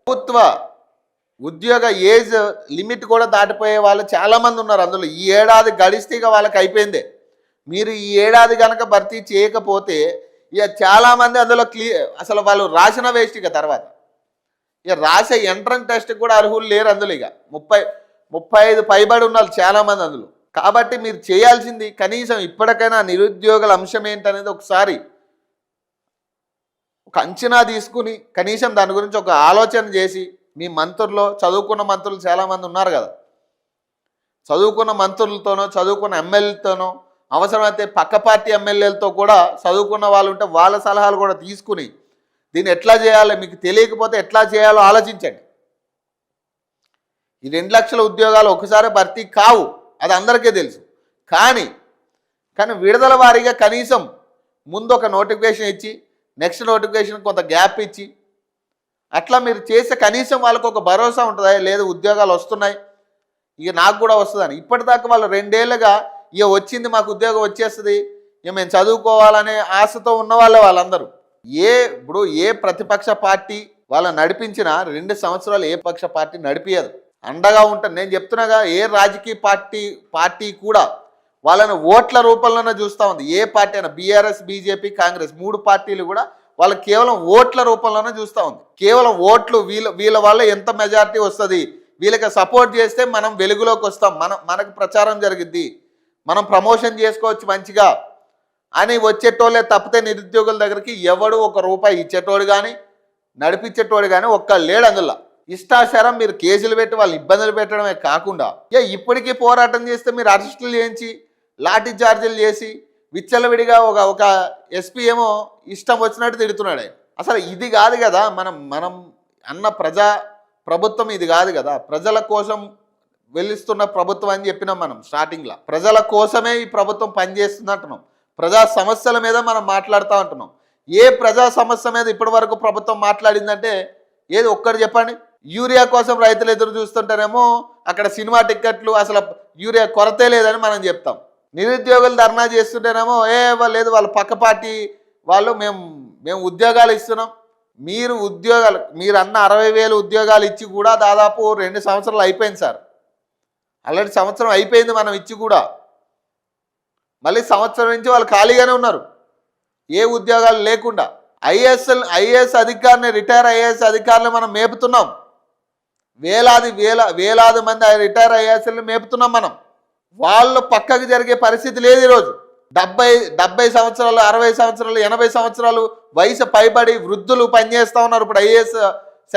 ప్రభుత్వ ఉద్యోగ age limit కూడా దాటిపోయే వాళ్ళు చాలామంది ఉన్నారు. అందులో ఈ ఏడాది గడిస్తే ఇక వాళ్ళకి అయిపోయిందే. మీరు ఈ ఏడాది కనుక భర్తీ చేయకపోతే ఇక చాలామంది అందులో అసలు వాళ్ళు రాసిన వేస్ట్. ఇక తర్వాత ఇక రాసే ఎంట్రన్స్ టెస్ట్కి కూడా అర్హులు లేరు అందులో. ఇక 35 పైబడి ఉన్నారు చాలామంది అందులో. కాబట్టి మీరు చేయాల్సింది కనీసం ఇప్పటికైనా నిరుద్యోగుల అంశం ఏంటనేది ఒకసారి ఒక అంచనా తీసుకుని కనీసం దాని గురించి ఒక ఆలోచన చేసి, మీ మంత్రుల్లో చదువుకున్న మంత్రులు చాలామంది ఉన్నారు కదా, చదువుకున్న మంత్రులతోనో చదువుకున్న ఎమ్మెల్యేలతోనో అవసరమైతే పక్క పార్టీ ఎమ్మెల్యేలతో కూడా చదువుకున్న వాళ్ళు ఉంటే వాళ్ళ సలహాలు కూడా తీసుకుని దీన్ని ఎట్లా చేయాలో, మీకు తెలియకపోతే ఎట్లా చేయాలో ఆలోచించండి. ఈ 2 లక్షల ఉద్యోగాలు ఒకసారి భర్తీ కావు, అది అందరికీ తెలుసు. కానీ విడుదల వారీగా కనీసం ముందు ఒక నోటిఫికేషన్ ఇచ్చి నెక్స్ట్ నోటిఫికేషన్ కొంత గ్యాప్ ఇచ్చి అట్లా మీరు చేస్తే కనీసం వాళ్ళకు ఒక భరోసా ఉంటుందా, లేదు ఉద్యోగాలు వస్తున్నాయి ఇక నాకు కూడా వస్తుందని. ఇప్పటిదాకా వాళ్ళు 2 ఏళ్ళుగా ఇక వచ్చింది మాకు ఉద్యోగం వచ్చేస్తుంది, ఇక మేము చదువుకోవాలనే ఆశతో ఉన్న వాళ్ళందరూ. ఇప్పుడు ఏ ప్రతిపక్ష పార్టీ వాళ్ళ నడిపించినా 2 సంవత్సరాలు ఏ పక్ష పార్టీ నడిపియదు, అండగా ఉంటుంది. నేను చెప్తున్నాగా, ఏ రాజకీయ పార్టీ కూడా వాళ్ళని ఓట్ల రూపంలోనే చూస్తూ ఉంది. ఏ పార్టీ అయినా బీఆర్ఎస్, బీజేపీ, కాంగ్రెస్ 3 పార్టీలు కూడా వాళ్ళు కేవలం ఓట్ల రూపంలోనే చూస్తూ ఉంది. కేవలం ఓట్లు, వీళ్ళ వల్ల ఎంత మెజారిటీ వస్తుంది, వీళ్ళకి సపోర్ట్ చేస్తే మనం వెలుగులోకి వస్తాం, మనకు ప్రచారం జరిగిద్ది, మనం ప్రమోషన్ చేసుకోవచ్చు మంచిగా అని వచ్చేటోళ్ళే తప్పితే నిరుద్యోగుల దగ్గరికి ఎవడు ₹1 ఇచ్చేటోడు కానీ నడిపించేటోడు కానీ లేడు. అందులో ఇష్టాచారం మీరు కేసులు పెట్టి వాళ్ళు ఇబ్బందులు పెట్టడమే కాకుండా ఇప్పటికీ పోరాటం చేస్తే మీరు అరెస్టులు చేయించి లాఠీ చార్జీలు చేసి విచ్చలవిడిగా ఒక ఎస్పీ ఏమో ఇష్టం వచ్చినట్టు తిడుతున్నాడు. అసలు ఇది కాదు కదా మనం అన్న ప్రభుత్వం ఇది కాదు కదా. ప్రజల కోసం వెలుస్తున్న ప్రభుత్వం అని చెప్పినాం మనం స్టార్టింగ్లో. ప్రజల కోసమే ఈ ప్రభుత్వం పనిచేస్తుంది అంటున్నాం. ప్రజా సమస్యల మీద మనం మాట్లాడుతూ ఉంటున్నాం. ఏ ప్రజా సమస్య మీద ఇప్పటి వరకు ప్రభుత్వం మాట్లాడిందంటే ఏది ఒక్కటి చెప్పండి. యూరియా కోసం రైతులు ఎదురు చూస్తుంటేనేమో అక్కడ సినిమా టిక్కెట్లు, అసలు యూరియా కొరతే లేదని మనం చెప్తాం. నిరుద్యోగులు ధర్నా చేస్తుంటేనేమో లేదు వాళ్ళ పక్క పార్టీ వాళ్ళు మేము ఉద్యోగాలు ఇస్తున్నాం. మీరు అన్న 60,000 ఉద్యోగాలు ఇచ్చి కూడా దాదాపు 2 సంవత్సరాలు అయిపోయింది సార్. ఆల్రెడీ సంవత్సరం అయిపోయింది మనం ఇచ్చి కూడా. మళ్ళీ సంవత్సరం నుంచి వాళ్ళు ఖాళీగానే ఉన్నారు, ఏ ఉద్యోగాలు లేకుండా. ఐఏఎస్ అధికారిని, రిటైర్ ఐఏఎస్ అధికారులు మనం మేపుతున్నాం. వేలాది మంది రిటైర్ ఐఏఎస్ని మేపుతున్నాం మనం. వాళ్ళు పక్కకు జరిగే పరిస్థితి లేదు ఈరోజు. 70 సంవత్సరాలు, 60 సంవత్సరాలు, 80 సంవత్సరాలు వయసు పైబడి వృద్ధులు పనిచేస్తూ ఉన్నారు ఇప్పుడు ఐఏఎస్